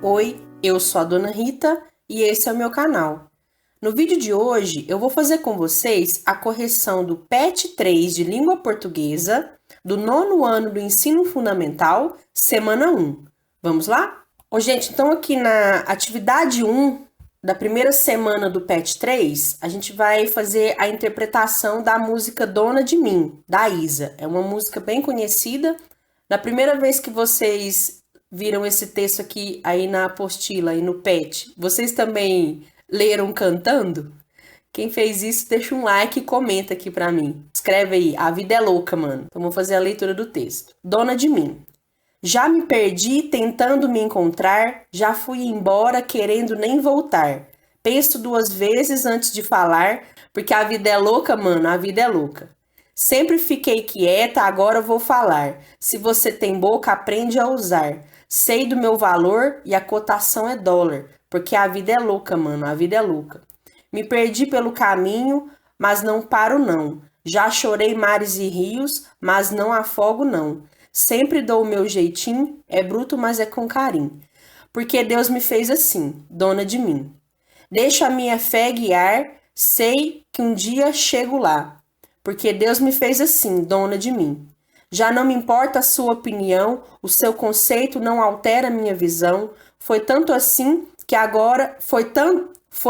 Oi, eu sou a Dona Rita e esse é o meu canal. No vídeo de hoje eu vou fazer com vocês a correção do PET 3 de Língua Portuguesa do 9º ano do Ensino Fundamental, semana 1. Vamos lá? Gente, então aqui na atividade 1 da primeira semana do PET 3, a gente vai fazer a interpretação da música Dona de Mim, da Isa. É uma música bem conhecida. Na primeira vez que vocês viram esse texto aqui aí na apostila e no PET, vocês também leram cantando? Quem fez isso, deixa um like e comenta aqui pra mim. Escreve aí, a vida é louca, mano. Então vamos fazer a leitura do texto. Dona de Mim. Já me perdi tentando me encontrar, já fui embora querendo nem voltar. Penso 2 vezes antes de falar, porque a vida é louca, mano, a vida é louca. Sempre fiquei quieta, agora vou falar. Se você tem boca, aprende a usar. Sei do meu valor e a cotação é dólar, porque a vida é louca, mano, a vida é louca. Me perdi pelo caminho, mas não paro não. Já chorei mares e rios, mas não afogo não. Sempre dou o meu jeitinho, é bruto, mas é com carinho. Porque Deus me fez assim, dona de mim. Deixo a minha fé guiar, sei que um dia chego lá. Porque Deus me fez assim, dona de mim. Já não me importa a sua opinião, o seu conceito não altera a minha visão. Foi tanto assim que agora, foi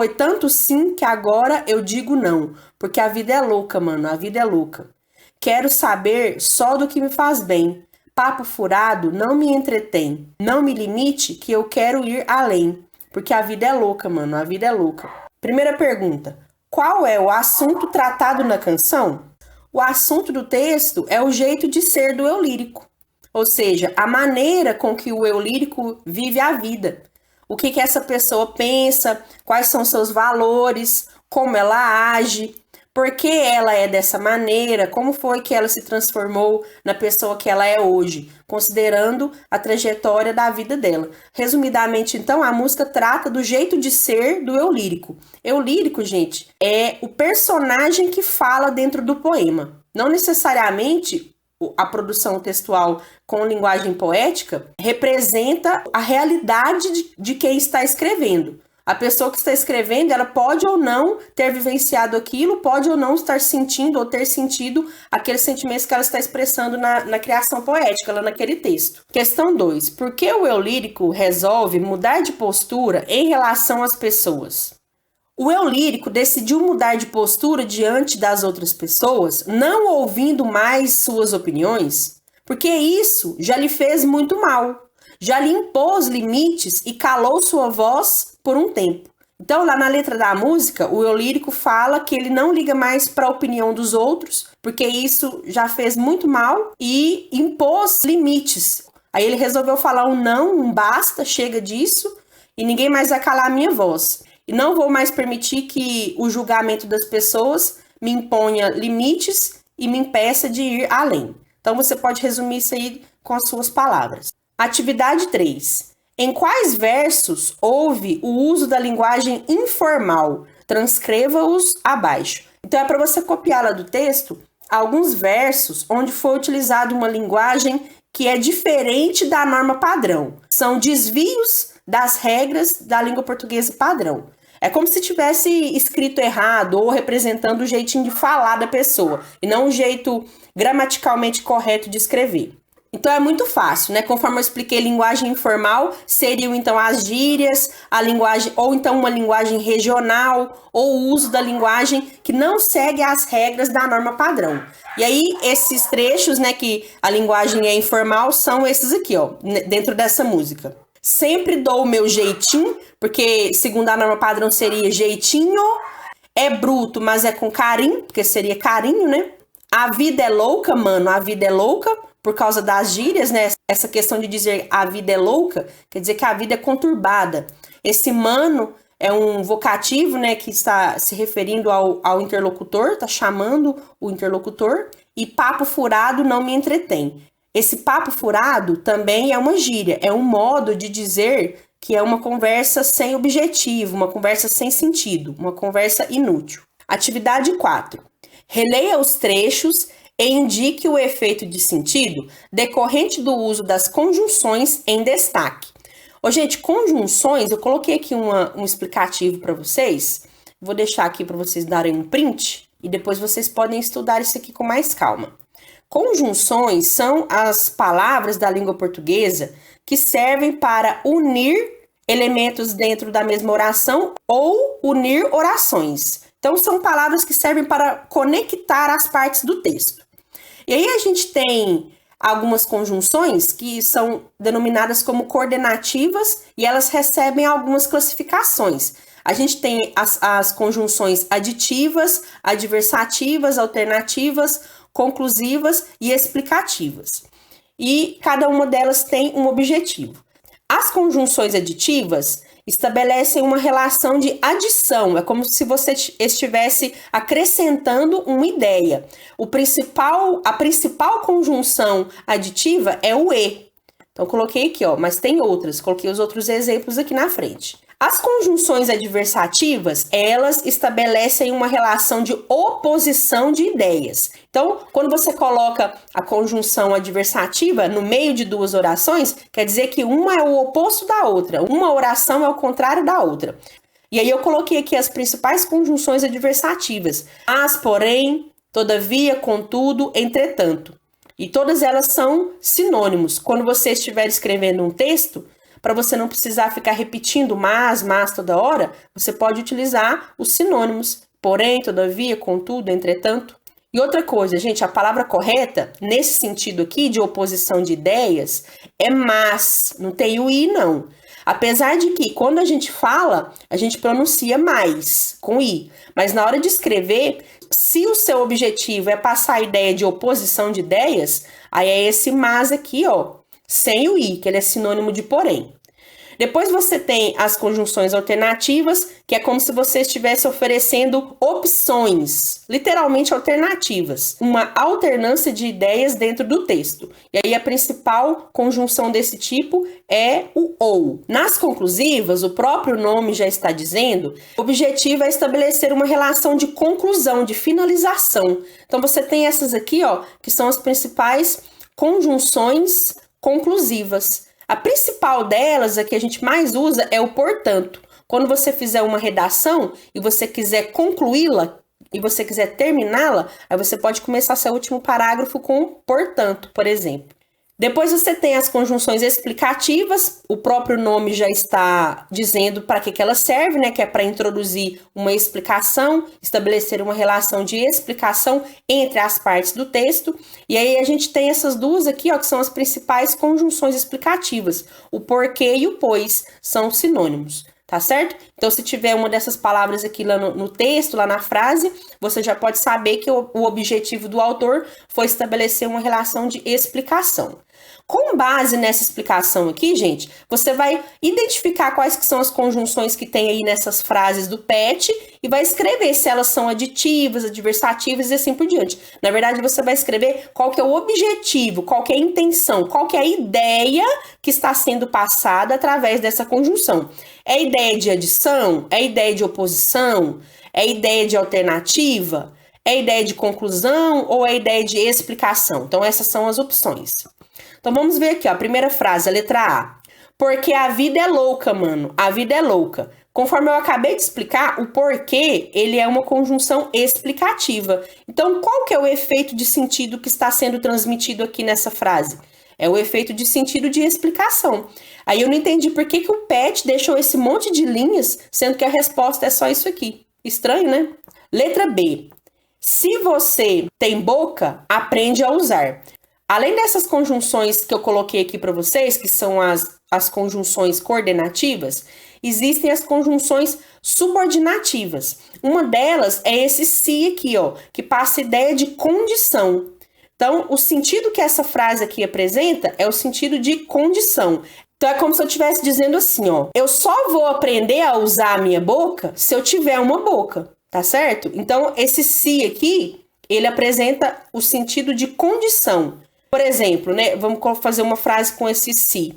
tanto sim que agora eu digo não, porque a vida é louca, mano, a vida é louca. Quero saber só do que me faz bem. Papo furado não me entretém. Não me limite que eu quero ir além, porque a vida é louca, mano, a vida é louca. Primeira pergunta: qual é o assunto tratado na canção? O assunto do texto é o jeito de ser do eu lírico, ou seja, a maneira com que o eu lírico vive a vida. O que essa pessoa pensa, quais são seus valores, como ela age, por que ela é dessa maneira, como foi que ela se transformou na pessoa que ela é hoje, considerando a trajetória da vida dela. Resumidamente, então, a música trata do jeito de ser do eu lírico. Eu lírico, gente, é o personagem que fala dentro do poema. Não necessariamente a produção textual com linguagem poética representa a realidade de quem está escrevendo. A pessoa que está escrevendo, ela pode ou não ter vivenciado aquilo, pode ou não estar sentindo ou ter sentido aqueles sentimentos que ela está expressando na criação poética, lá naquele texto. Questão 2. Por que o eu lírico resolve mudar de postura em relação às pessoas? O eu lírico decidiu mudar de postura diante das outras pessoas, não ouvindo mais suas opiniões, porque isso já lhe fez muito mal, já lhe impôs limites e calou sua voz por um tempo. Então, lá na letra da música, o eu lírico fala que ele não liga mais para a opinião dos outros, porque isso já fez muito mal e impôs limites. Aí ele resolveu falar um não, um basta, chega disso, e ninguém mais vai calar a minha voz. E não vou mais permitir que o julgamento das pessoas me imponha limites e me impeça de ir além. Então, você pode resumir isso aí com as suas palavras. Atividade 3. Em quais versos houve o uso da linguagem informal? Transcreva-os abaixo. Então, é para você copiar lá do texto alguns versos onde foi utilizada uma linguagem que é diferente da norma padrão. São desvios das regras da língua portuguesa padrão. É como se tivesse escrito errado ou representando o jeitinho de falar da pessoa e não o jeito gramaticalmente correto de escrever. Então é muito fácil, né? Conforme eu expliquei, linguagem informal seriam então as gírias, a linguagem, ou então uma linguagem regional, ou o uso da linguagem que não segue as regras da norma padrão. E aí, esses trechos, né, que a linguagem é informal, são esses aqui, ó, dentro dessa música. Sempre dou o meu jeitinho, porque segundo a norma padrão seria jeitinho, é bruto, mas é com carinho, porque seria carinho, né? A vida é louca, mano, a vida é louca, por causa das gírias, né? Essa questão de dizer a vida é louca, quer dizer que a vida é conturbada. Esse mano é um vocativo, né, que está se referindo ao interlocutor, está chamando o interlocutor. E papo furado não me entretém. Esse papo furado também é uma gíria, é um modo de dizer que é uma conversa sem objetivo, uma conversa sem sentido, uma conversa inútil. Atividade 4. Releia os trechos e indique o efeito de sentido decorrente do uso das conjunções em destaque. Ô, gente, conjunções, eu coloquei aqui um explicativo para vocês. Vou deixar aqui para vocês darem um print e depois vocês podem estudar isso aqui com mais calma. Conjunções são as palavras da língua portuguesa que servem para unir elementos dentro da mesma oração ou unir orações. Então, são palavras que servem para conectar as partes do texto. E aí a gente tem algumas conjunções que são denominadas como coordenativas e elas recebem algumas classificações. A gente tem as conjunções aditivas, adversativas, alternativas, conclusivas e explicativas. E cada uma delas tem um objetivo. As conjunções aditivas estabelecem uma relação de adição, é como se você estivesse acrescentando uma ideia. A principal conjunção aditiva é o e. Então, coloquei aqui, ó, mas tem outras, coloquei os outros exemplos aqui na frente. As conjunções adversativas, elas estabelecem uma relação de oposição de ideias. Então, quando você coloca a conjunção adversativa no meio de duas orações, quer dizer que uma é o oposto da outra, uma oração é o contrário da outra. E aí eu coloquei aqui as principais conjunções adversativas: mas, porém, todavia, contudo, entretanto. E todas elas são sinônimos. Quando você estiver escrevendo um texto, para você não precisar ficar repetindo mas toda hora, você pode utilizar os sinônimos. Porém, todavia, contudo, entretanto. E outra coisa, gente, a palavra correta, nesse sentido aqui, de oposição de ideias, é mas, não tem o i, não. Apesar de que, quando a gente fala, a gente pronuncia mais, com i. Mas na hora de escrever, se o seu objetivo é passar a ideia de oposição de ideias, aí é esse mas aqui, ó, sem o i, que ele é sinônimo de porém. Depois você tem as conjunções alternativas, que é como se você estivesse oferecendo opções, literalmente alternativas, uma alternância de ideias dentro do texto. E aí a principal conjunção desse tipo é o ou. Nas conclusivas, o próprio nome já está dizendo, o objetivo é estabelecer uma relação de conclusão, de finalização. Então você tem essas aqui, ó, que são as principais conjunções conclusivas. A principal delas, a que a gente mais usa, é o portanto. Quando você fizer uma redação e você quiser concluí-la e você quiser terminá-la, aí você pode começar seu último parágrafo com portanto, por exemplo. Depois você tem as conjunções explicativas, o próprio nome já está dizendo para que ela serve, né? Que é para introduzir uma explicação, estabelecer uma relação de explicação entre as partes do texto. E aí a gente tem essas duas aqui, ó, que são as principais conjunções explicativas. O porquê e o pois são sinônimos. Tá certo? Então, se tiver uma dessas palavras aqui lá no texto, lá na frase, você já pode saber que o objetivo do autor foi estabelecer uma relação de explicação. Com base nessa explicação aqui, gente, você vai identificar quais que são as conjunções que tem aí nessas frases do PET e vai escrever se elas são aditivas, adversativas e assim por diante. Na verdade, você vai escrever qual que é o objetivo, qual que é a intenção, qual que é a ideia que está sendo passada através dessa conjunção. É ideia de adição? É ideia de oposição? É ideia de alternativa? É ideia de conclusão ou é ideia de explicação? Então, essas são as opções. Então, vamos ver aqui, ó, a primeira frase, a letra A. Porque a vida é louca, mano. A vida é louca. Conforme eu acabei de explicar, o porquê, ele é uma conjunção explicativa. Então, qual que é o efeito de sentido que está sendo transmitido aqui nessa frase? É o efeito de sentido de explicação. Aí eu não entendi por que o PET deixou esse monte de linhas, sendo que a resposta é só isso aqui. Estranho, né? Letra B. Se você tem boca, aprende a usar. Além dessas conjunções que eu coloquei aqui para vocês, que são as conjunções coordenativas, existem as conjunções subordinativas. Uma delas é esse se aqui, ó, que passa a ideia de condição. Então, o sentido que essa frase aqui apresenta é o sentido de condição. Então, é como se eu estivesse dizendo assim, ó, eu só vou aprender a usar a minha boca se eu tiver uma boca, tá certo? Então, esse se aqui, ele apresenta o sentido de condição. Por exemplo, né, vamos fazer uma frase com esse se.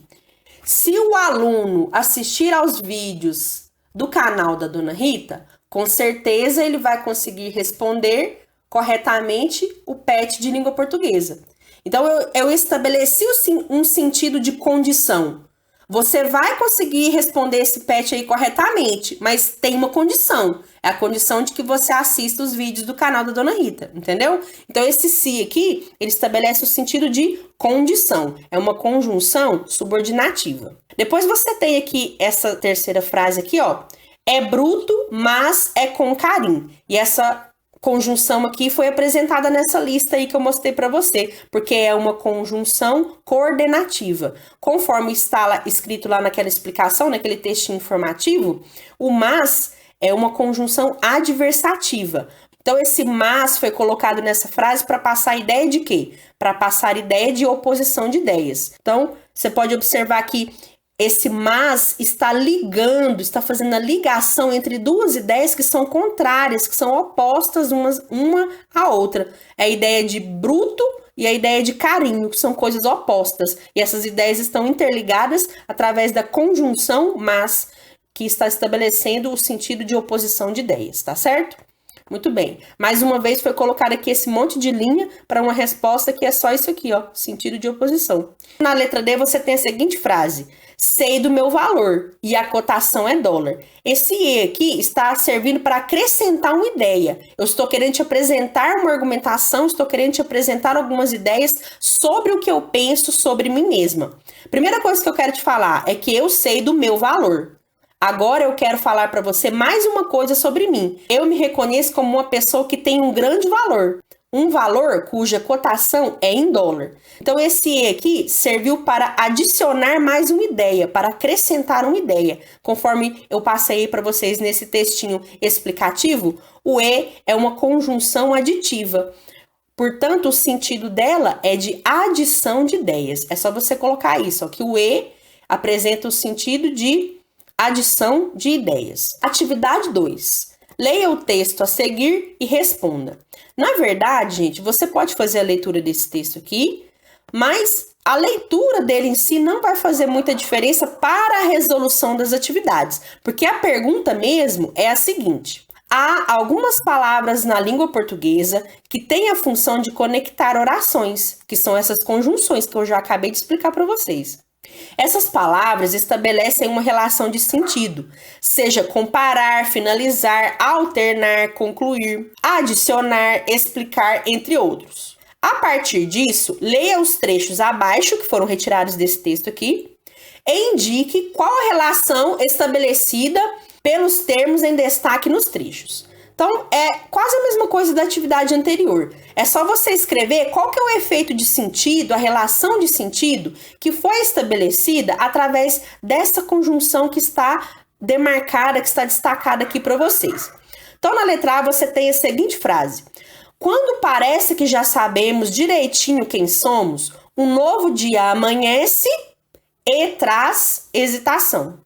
Se o aluno assistir aos vídeos do canal da Dona Rita, com certeza ele vai conseguir responder corretamente o PET de língua portuguesa. Então, eu estabeleci um sentido de condição. Você vai conseguir responder esse PET aí corretamente, mas tem uma condição. É a condição de que você assista os vídeos do canal da Dona Rita, entendeu? Então, esse se aqui, ele estabelece o sentido de condição. É uma conjunção subordinativa. Depois você tem aqui essa terceira frase aqui, ó. É bruto, mas é com carinho. E essa conjunção aqui foi apresentada nessa lista aí que eu mostrei para você, porque é uma conjunção coordenativa. Conforme está lá, escrito lá naquela explicação, naquele textinho informativo, o mas é uma conjunção adversativa. Então, esse mas foi colocado nessa frase para passar a ideia de quê? Para passar a ideia de oposição de ideias. Então, você pode observar que esse mas está ligando, está fazendo a ligação entre duas ideias que são contrárias, que são opostas uma à outra. É a ideia de bruto e a ideia de carinho, que são coisas opostas. E essas ideias estão interligadas através da conjunção mas, que está estabelecendo o sentido de oposição de ideias, tá certo? Muito bem. Mais uma vez foi colocado aqui esse monte de linha para uma resposta que é só isso aqui, ó, sentido de oposição. Na letra D você tem a seguinte frase: sei do meu valor e a cotação é dólar. Esse E aqui está servindo para acrescentar uma ideia. Eu estou querendo te apresentar uma argumentação, estou querendo te apresentar algumas ideias sobre o que eu penso sobre mim mesma. Primeira coisa que eu quero te falar é que eu sei do meu valor. Agora eu quero falar para você mais uma coisa sobre mim. Eu me reconheço como uma pessoa que tem um grande valor. Um valor cuja cotação é em dólar. Então, esse E aqui serviu para adicionar mais uma ideia, para acrescentar uma ideia. Conforme eu passei para vocês nesse textinho explicativo, o E é uma conjunção aditiva. Portanto, o sentido dela é de adição de ideias. É só você colocar isso, ó, que o E apresenta o sentido de adição de ideias. Atividade 2. Leia o texto a seguir e responda. Na verdade, gente, você pode fazer a leitura desse texto aqui, mas a leitura dele em si não vai fazer muita diferença para a resolução das atividades, porque a pergunta mesmo é a seguinte: há algumas palavras na língua portuguesa que têm a função de conectar orações, que são essas conjunções que eu já acabei de explicar para vocês. Essas palavras estabelecem uma relação de sentido, seja comparar, finalizar, alternar, concluir, adicionar, explicar, entre outros. A partir disso, leia os trechos abaixo, que foram retirados desse texto aqui, e indique qual a relação estabelecida pelos termos em destaque nos trechos. Então, é quase a mesma coisa da atividade anterior. É só você escrever qual que é o efeito de sentido, a relação de sentido que foi estabelecida através dessa conjunção que está demarcada, que está destacada aqui para vocês. Então, na letra A, você tem a seguinte frase: quando parece que já sabemos direitinho quem somos, um novo dia amanhece e traz hesitação.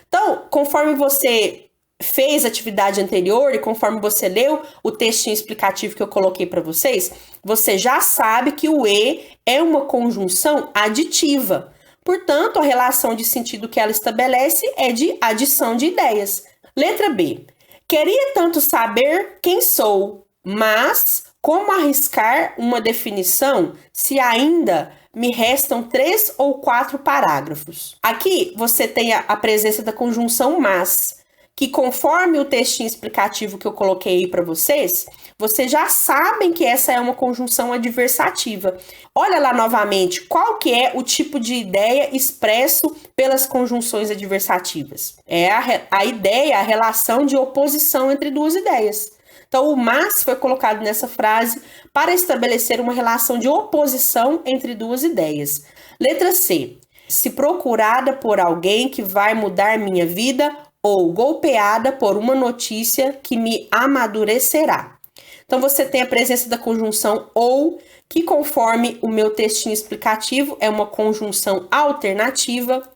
Então, conforme você fez a atividade anterior e conforme você leu o textinho explicativo que eu coloquei para vocês, você já sabe que o E é uma conjunção aditiva. Portanto, a relação de sentido que ela estabelece é de adição de ideias. Letra B. Queria tanto saber quem sou, mas como arriscar uma definição se ainda me restam 3 ou 4 parágrafos? Aqui você tem a presença da conjunção mas, que conforme o textinho explicativo que eu coloquei aí para vocês, vocês já sabem que essa é uma conjunção adversativa. Olha lá novamente qual que é o tipo de ideia expresso pelas conjunções adversativas. É a ideia, a relação de oposição entre duas ideias. Então, o mas foi colocado nessa frase para estabelecer uma relação de oposição entre duas ideias. Letra C. Se procurada por alguém que vai mudar minha vida, ou golpeada por uma notícia que me amadurecerá. Então, você tem a presença da conjunção ou, que conforme o meu textinho explicativo, é uma conjunção alternativa,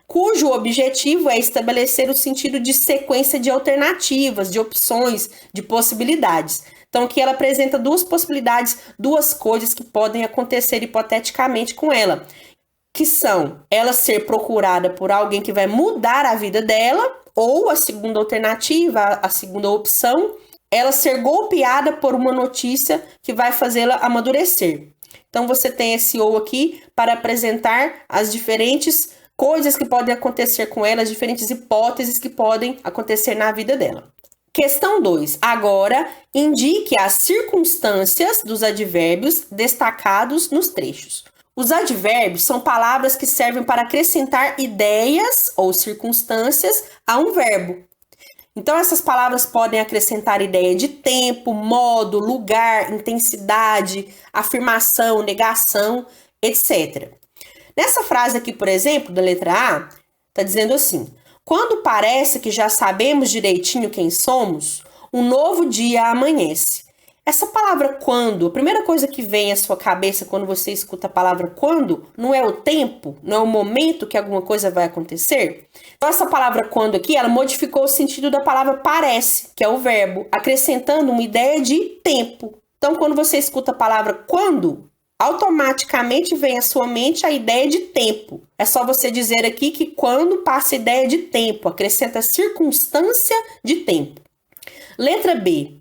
cujo objetivo é estabelecer o sentido de sequência de alternativas, de opções, de possibilidades. Então, aqui ela apresenta duas possibilidades, duas coisas que podem acontecer hipoteticamente com ela, que são ela ser procurada por alguém que vai mudar a vida dela, ou a segunda alternativa, a segunda opção, ela ser golpeada por uma notícia que vai fazê-la amadurecer. Então, você tem esse ou aqui para apresentar as diferentes coisas que podem acontecer com ela, diferentes hipóteses que podem acontecer na vida dela. Questão 2. Agora, indique as circunstâncias dos advérbios destacados nos trechos. Os advérbios são palavras que servem para acrescentar ideias ou circunstâncias a um verbo. Então, essas palavras podem acrescentar ideia de tempo, modo, lugar, intensidade, afirmação, negação, etc. Nessa frase aqui, por exemplo, da letra A, está dizendo assim: quando parece que já sabemos direitinho quem somos, um novo dia amanhece. Essa palavra quando, a primeira coisa que vem à sua cabeça quando você escuta a palavra quando, não é o tempo, não é o momento que alguma coisa vai acontecer? Então, essa palavra quando aqui, ela modificou o sentido da palavra parece, que é o verbo, acrescentando uma ideia de tempo. Então, quando você escuta a palavra quando, automaticamente vem à sua mente a ideia de tempo. É só você dizer aqui que quando passa a ideia de tempo, acrescenta circunstância de tempo. Letra B.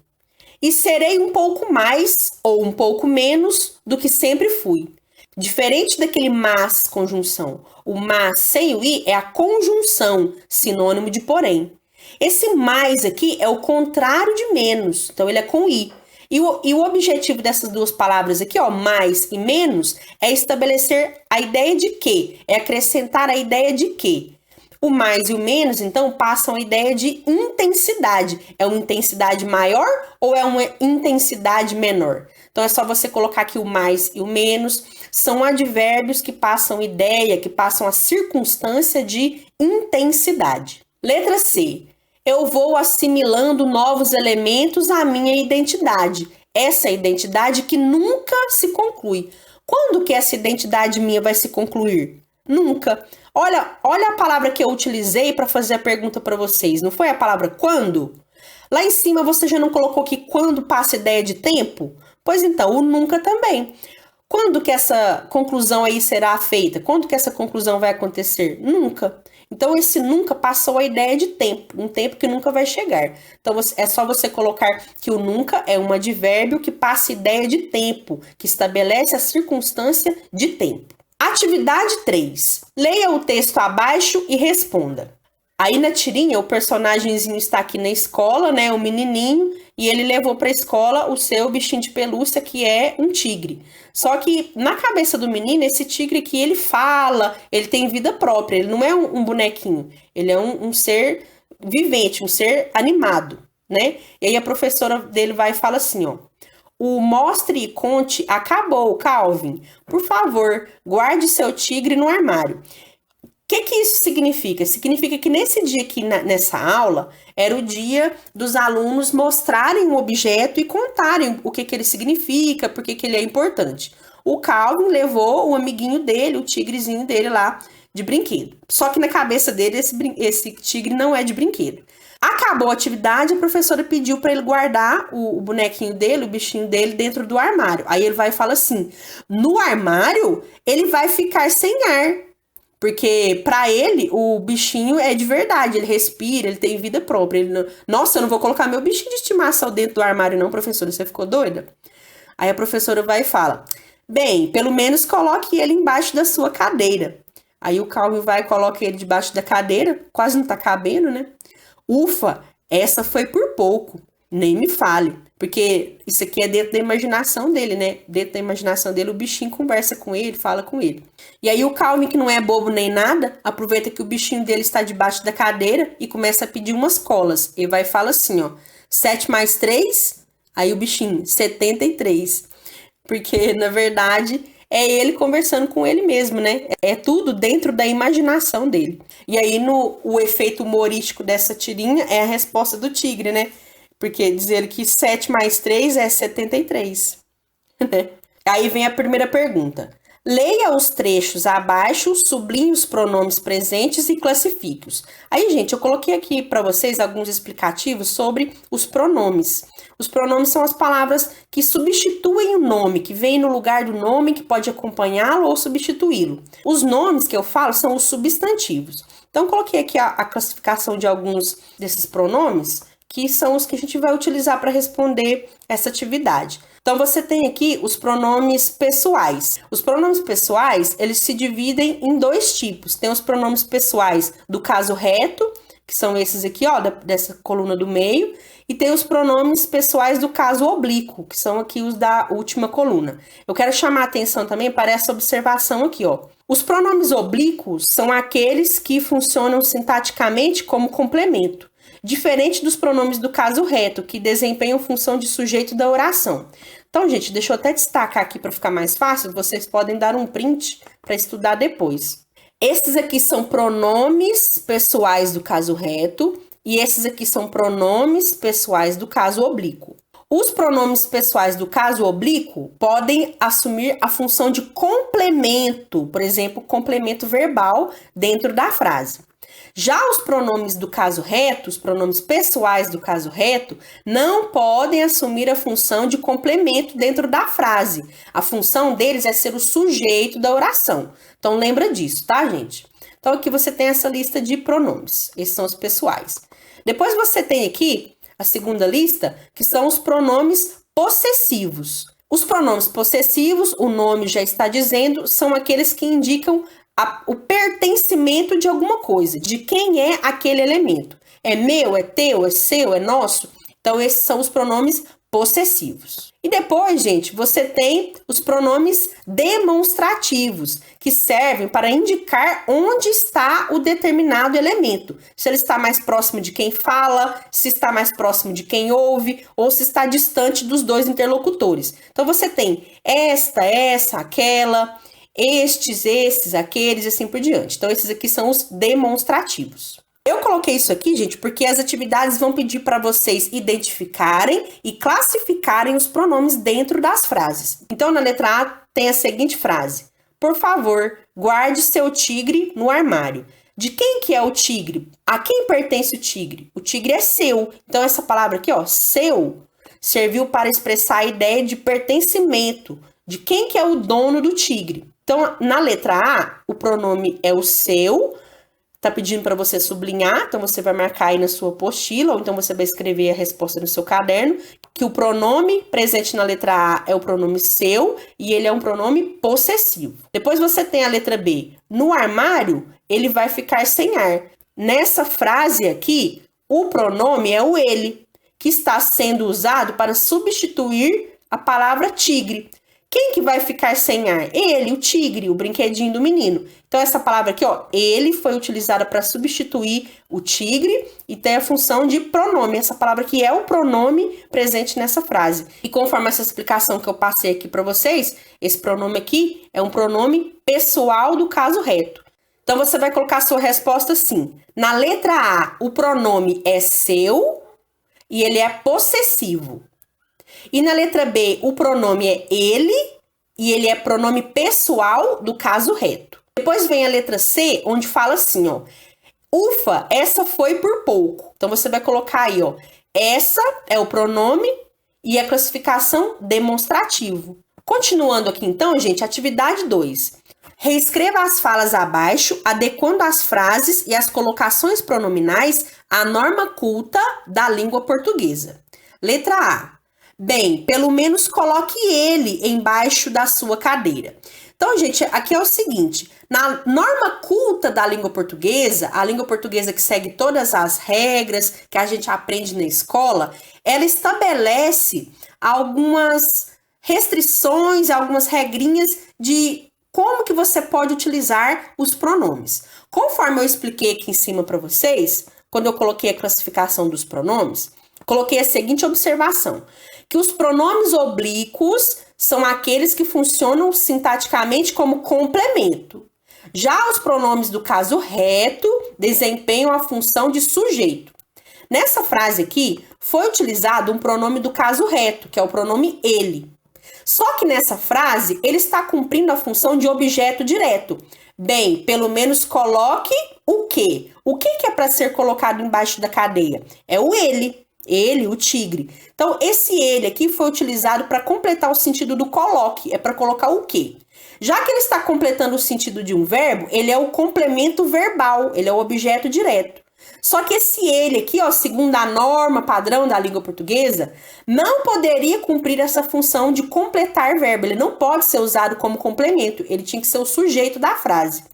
E serei um pouco mais ou um pouco menos do que sempre fui. Diferente daquele mas conjunção. O mas sem o i é a conjunção, sinônimo de porém. Esse mais aqui é o contrário de menos, então ele é com i. E o objetivo dessas duas palavras aqui, ó, mais e menos, é estabelecer a ideia de que, é acrescentar a ideia de que. O mais e o menos, então, passam a ideia de intensidade. É uma intensidade maior ou é uma intensidade menor? Então, é só você colocar aqui o mais e o menos. São advérbios que passam ideia, que passam a circunstância de intensidade. Letra C. Eu vou assimilando novos elementos à minha identidade. Essa identidade que nunca se conclui. Quando que essa identidade minha vai se concluir? Nunca. Olha a palavra que eu utilizei para fazer a pergunta para vocês. Não foi a palavra quando? Lá em cima você já não colocou que quando passa ideia de tempo? Pois então, o nunca também. Quando que essa conclusão aí será feita? Quando que essa conclusão vai acontecer? Nunca. Então, esse nunca passou a ideia de tempo, um tempo que nunca vai chegar. Então, é só você colocar que o nunca é um advérbio que passa ideia de tempo, que estabelece a circunstância de tempo. Atividade 3. Leia o texto abaixo e responda. Aí na tirinha, o personagemzinho está aqui na escola, né, o menininho, e ele levou para a escola o seu bichinho de pelúcia, que é um tigre. Só que na cabeça do menino, esse tigre aqui, ele fala, ele tem vida própria, ele não é um bonequinho, ele é um ser vivente, um ser animado, né? E aí a professora dele vai e fala assim, ó: o mostre e conte acabou, Calvin. Por favor, guarde seu tigre no armário. O que isso significa? Significa que nesse dia aqui, nessa aula, era o dia dos alunos mostrarem um objeto e contarem o que ele significa, por que ele é importante. O Calvin levou o amiguinho dele, o tigrezinho dele lá, de brinquedo. Só que na cabeça dele, esse tigre não é de brinquedo. Acabou a atividade, a professora pediu para ele guardar o bonequinho dele, o bichinho dele, dentro do armário. Aí ele vai e fala assim: no armário, ele vai ficar sem ar. Porque para ele, o bichinho é de verdade, ele respira, ele tem vida própria. Ele não... Nossa, eu não vou colocar meu bichinho de estimação dentro do armário não, professora, você ficou doida? Aí a professora vai e fala: bem, pelo menos coloque ele embaixo da sua cadeira. Aí o Calvin vai e coloca ele debaixo da cadeira, quase não tá cabendo, né? Ufa, essa foi por pouco, nem me fale, porque isso aqui é dentro da imaginação dele, né? Dentro da imaginação dele, o bichinho conversa com ele, fala com ele. E aí o Calvin, que não é bobo nem nada, aproveita que o bichinho dele está debaixo da cadeira e começa a pedir umas colas. Ele vai e fala assim, ó: 7 mais 3, aí o bichinho, 73. Porque, na verdade, é ele conversando com ele mesmo, né? É tudo dentro da imaginação dele. E aí, o efeito humorístico dessa tirinha é a resposta do tigre, né? Porque dizer que 7 mais 3 é 73. Né? Aí vem a primeira pergunta. Leia os trechos abaixo, sublinhe os pronomes presentes e classifique-os. Aí, gente, eu coloquei aqui para vocês alguns explicativos sobre os pronomes. Os pronomes são as palavras que substituem o nome, que vêm no lugar do nome, que pode acompanhá-lo ou substituí-lo. Os nomes que eu falo são os substantivos. Então, eu coloquei aqui a classificação de alguns desses pronomes, que são os que a gente vai utilizar para responder essa atividade. Então, você tem aqui os pronomes pessoais. Os pronomes pessoais, eles se dividem em dois tipos. Tem os pronomes pessoais do caso reto, que são esses aqui, ó, dessa coluna do meio, e tem os pronomes pessoais do caso oblíquo, que são aqui os da última coluna. Eu quero chamar a atenção também para essa observação aqui, ó. Os pronomes oblíquos são aqueles que funcionam sintaticamente como complemento, diferente dos pronomes do caso reto, que desempenham função de sujeito da oração. Então, gente, deixa eu até destacar aqui para ficar mais fácil, vocês podem dar um print para estudar depois. Esses aqui são pronomes pessoais do caso reto e esses aqui são pronomes pessoais do caso oblíquo. Os pronomes pessoais do caso oblíquo podem assumir a função de complemento, por exemplo, complemento verbal dentro da frase. Já os pronomes do caso reto, os pronomes pessoais do caso reto, não podem assumir a função de complemento dentro da frase. A função deles é ser o sujeito da oração. Então, lembra disso, tá, gente? Então, aqui você tem essa lista de pronomes. Esses são os pessoais. Depois você tem aqui a segunda lista, que são os pronomes possessivos. Os pronomes possessivos, o nome já está dizendo, são aqueles que indicam o pertencimento de alguma coisa, de quem é aquele elemento. É meu, é teu, é seu, é nosso? Então, esses são os pronomes possessivos. E depois, gente, você tem os pronomes demonstrativos, que servem para indicar onde está o determinado elemento. Se ele está mais próximo de quem fala, se está mais próximo de quem ouve, ou se está distante dos dois interlocutores. Então, você tem esta, essa, aquela, estes, esses, aqueles e assim por diante. Então, esses aqui são os demonstrativos. Eu coloquei isso aqui, gente, porque as atividades vão pedir para vocês identificarem e classificarem os pronomes dentro das frases. Então, na letra A, tem a seguinte frase. Por favor, guarde seu tigre no armário. De quem que é o tigre? A quem pertence o tigre? O tigre é seu. Então, essa palavra aqui, ó, seu, serviu para expressar a ideia de pertencimento. De quem que é o dono do tigre? Então, na letra A, o pronome é o seu. Tá pedindo para você sublinhar, então você vai marcar aí na sua apostila, ou então você vai escrever a resposta no seu caderno, que o pronome presente na letra A é o pronome seu, e ele é um pronome possessivo. Depois você tem a letra B. No armário, ele vai ficar sem ar. Nessa frase aqui, o pronome é o ele, que está sendo usado para substituir a palavra tigre. Quem que vai ficar sem ar? Ele, o tigre, o brinquedinho do menino. Então, essa palavra aqui, ó, ele foi utilizada para substituir o tigre e tem a função de pronome. Essa palavra aqui é o pronome presente nessa frase. E conforme essa explicação que eu passei aqui para vocês, esse pronome aqui é um pronome pessoal do caso reto. Então, você vai colocar a sua resposta assim. Na letra A, o pronome é seu e ele é possessivo. E na letra B, o pronome é ele e ele é pronome pessoal do caso reto. Depois vem a letra C, onde fala assim, ó. Ufa, essa foi por pouco. Então, você vai colocar aí, ó. Essa é o pronome e a classificação demonstrativo. Continuando aqui, então, gente, atividade 2. Reescreva as falas abaixo, adequando as frases e as colocações pronominais à norma culta da língua portuguesa. Letra A. Bem, pelo menos coloque ele embaixo da sua cadeira. Então, gente, aqui é o seguinte, na norma culta da língua portuguesa, a língua portuguesa que segue todas as regras que a gente aprende na escola, ela estabelece algumas restrições, algumas regrinhas de como que você pode utilizar os pronomes. Conforme eu expliquei aqui em cima para vocês, quando eu coloquei a classificação dos pronomes, coloquei a seguinte observação, que os pronomes oblíquos são aqueles que funcionam sintaticamente como complemento. Já os pronomes do caso reto desempenham a função de sujeito. Nessa frase aqui, foi utilizado um pronome do caso reto, que é o pronome ele. Só que nessa frase, ele está cumprindo a função de objeto direto. Bem, pelo menos coloque o quê? O que é para ser colocado embaixo da cadeia? É o ele. Ele, o tigre. Então, esse ele aqui foi utilizado para completar o sentido do coloque. É para colocar o quê? Já que ele está completando o sentido de um verbo, ele é o complemento verbal. Ele é o objeto direto. Só que esse ele aqui, ó, segundo a norma padrão da língua portuguesa, não poderia cumprir essa função de completar verbo. Ele não pode ser usado como complemento. Ele tinha que ser o sujeito da frase.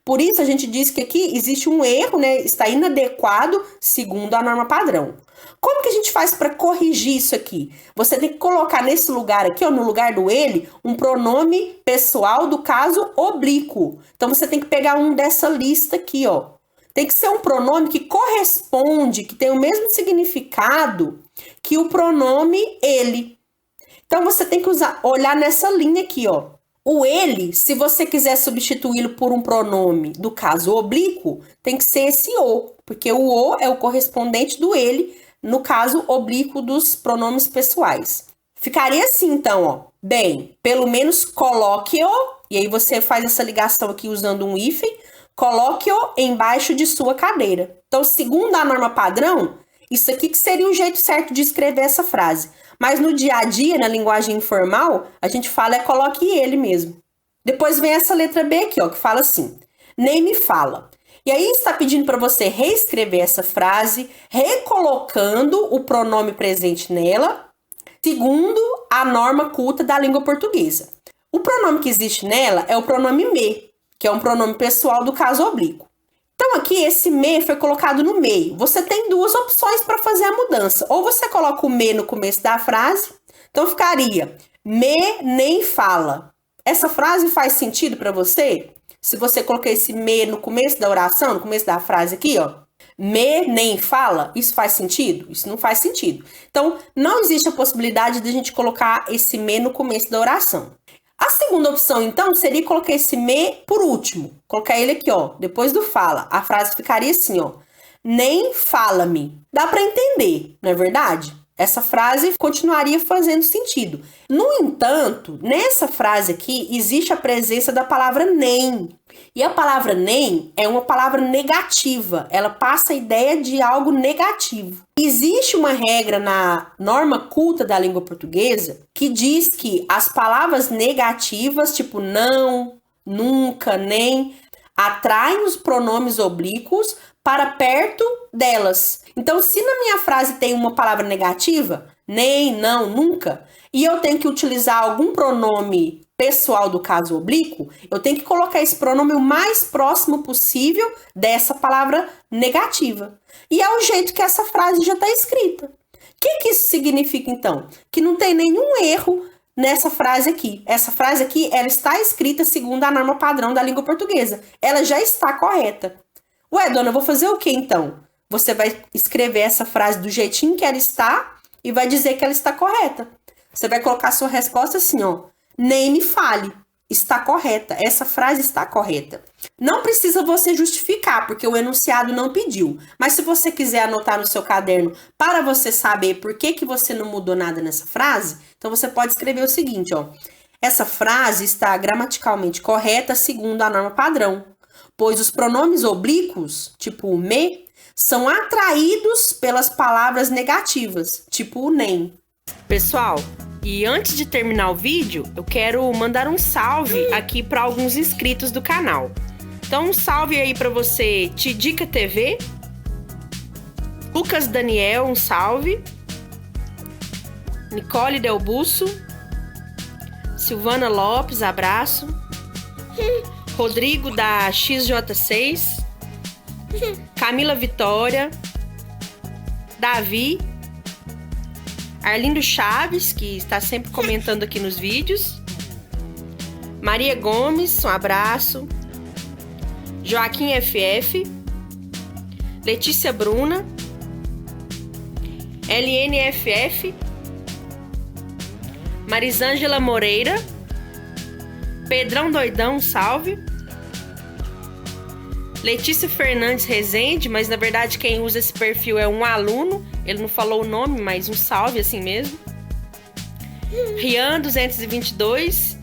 Por isso, a gente diz que aqui existe um erro, né? Está inadequado segundo a norma padrão. Como que a gente faz para corrigir isso aqui? Você tem que colocar nesse lugar aqui, ó, no lugar do ele, um pronome pessoal do caso oblíquo. Então, você tem que pegar um dessa lista aqui, ó. Tem que ser um pronome que corresponde, que tem o mesmo significado que o pronome ele. Então, você tem que olhar nessa linha aqui, ó. O ele, se você quiser substituí-lo por um pronome do caso oblíquo, tem que ser esse o, porque o o é o correspondente do ele, no caso oblíquo dos pronomes pessoais. Ficaria assim, então, ó. Bem, pelo menos coloque-o, e aí você faz essa ligação aqui usando um hífen, coloque-o embaixo de sua cadeira. Então, segundo a norma padrão, isso aqui que seria o jeito certo de escrever essa frase. Mas no dia a dia, na linguagem informal, a gente fala coloque ele mesmo. Depois vem essa letra B aqui, ó, que fala assim, nem me fala. E aí está pedindo para você reescrever essa frase, recolocando o pronome presente nela, segundo a norma culta da língua portuguesa. O pronome que existe nela é o pronome me, que é um pronome pessoal do caso oblíquo. Então aqui esse me foi colocado no meio. Você tem duas opções para fazer a mudança. Ou você coloca o me no começo da frase, então ficaria me nem fala. Essa frase faz sentido para você? Se você colocar esse me no começo da oração, no começo da frase aqui, ó, me nem fala, isso faz sentido? Isso não faz sentido. Então, não existe a possibilidade de a gente colocar esse me no começo da oração. A segunda opção, então, seria colocar esse me por último. Colocar ele aqui, ó, depois do fala. A frase ficaria assim, ó, nem fala-me. Dá para entender, não é verdade? Essa frase continuaria fazendo sentido. No entanto, nessa frase aqui, existe a presença da palavra nem. E a palavra nem é uma palavra negativa. Ela passa a ideia de algo negativo. Existe uma regra na norma culta da língua portuguesa que diz que as palavras negativas, tipo não, nunca, nem, atraem os pronomes oblíquos para perto delas. Então, se na minha frase tem uma palavra negativa, nem, não, nunca, e eu tenho que utilizar algum pronome pessoal do caso oblíquo, eu tenho que colocar esse pronome o mais próximo possível dessa palavra negativa. E é o jeito que essa frase já está escrita. O que isso significa, então? Que não tem nenhum erro nessa frase aqui. Essa frase aqui, ela está escrita segundo a norma padrão da língua portuguesa. Ela já está correta. Ué, dona, eu vou fazer o que então? Você vai escrever essa frase do jeitinho que ela está e vai dizer que ela está correta. Você vai colocar a sua resposta assim, ó. Nem me fale. Está correta. Essa frase está correta. Não precisa você justificar, porque o enunciado não pediu. Mas se você quiser anotar no seu caderno para você saber por que você não mudou nada nessa frase, então você pode escrever o seguinte, ó. Essa frase está gramaticalmente correta segundo a norma padrão, pois os pronomes oblíquos, tipo o me, são atraídos pelas palavras negativas, tipo o nem. Pessoal, e antes de terminar o vídeo, eu quero mandar um salve aqui para alguns inscritos do canal. Então, um salve aí para você, Tidica TV, Lucas Daniel, um salve, Nicole Del Busso, Silvana Lopes, abraço, Rodrigo da XJ6, Camila Vitória, Davi, Arlindo Chaves, que está sempre comentando aqui nos vídeos, Maria Gomes, um abraço, Joaquim FF, Letícia Bruna, LNFF, Marisângela Moreira, Pedrão Doidão, um salve, Letícia Fernandes Rezende, mas na verdade quem usa esse perfil é um aluno, ele não falou o nome, mas um salve assim mesmo. Rian 222,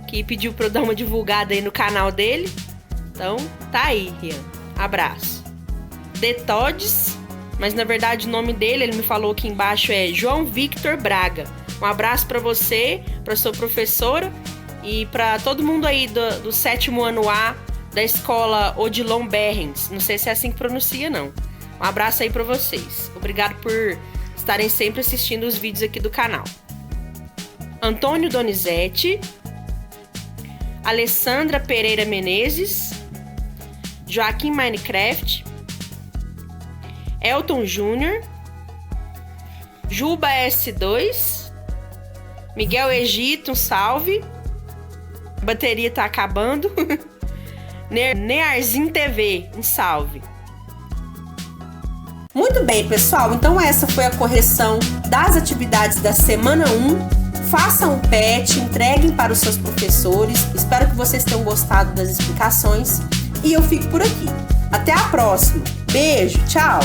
que pediu pra eu dar uma divulgada aí no canal dele. Então, tá aí, Rian. Abraço. Detodes, mas na verdade o nome dele, ele me falou aqui embaixo, é João Victor Braga. Um abraço pra você, pra sua professora e pra todo mundo aí do 7º ano A da escola Odilon Berrens. Não sei se é assim que pronuncia, não. Um abraço aí para vocês. Obrigado por estarem sempre assistindo os vídeos aqui do canal. Antônio Donizete, Alessandra Pereira Menezes, Joaquim Minecraft, Elton Júnior, Juba S2, Miguel Egito, um salve. A bateria tá acabando. Nearzin TV, um salve. Muito bem, pessoal. Então essa foi a correção das atividades da semana 1. Façam o PET, entreguem para os seus professores. Espero que vocês tenham gostado das explicações. E eu fico por aqui. Até a próxima. Beijo, tchau!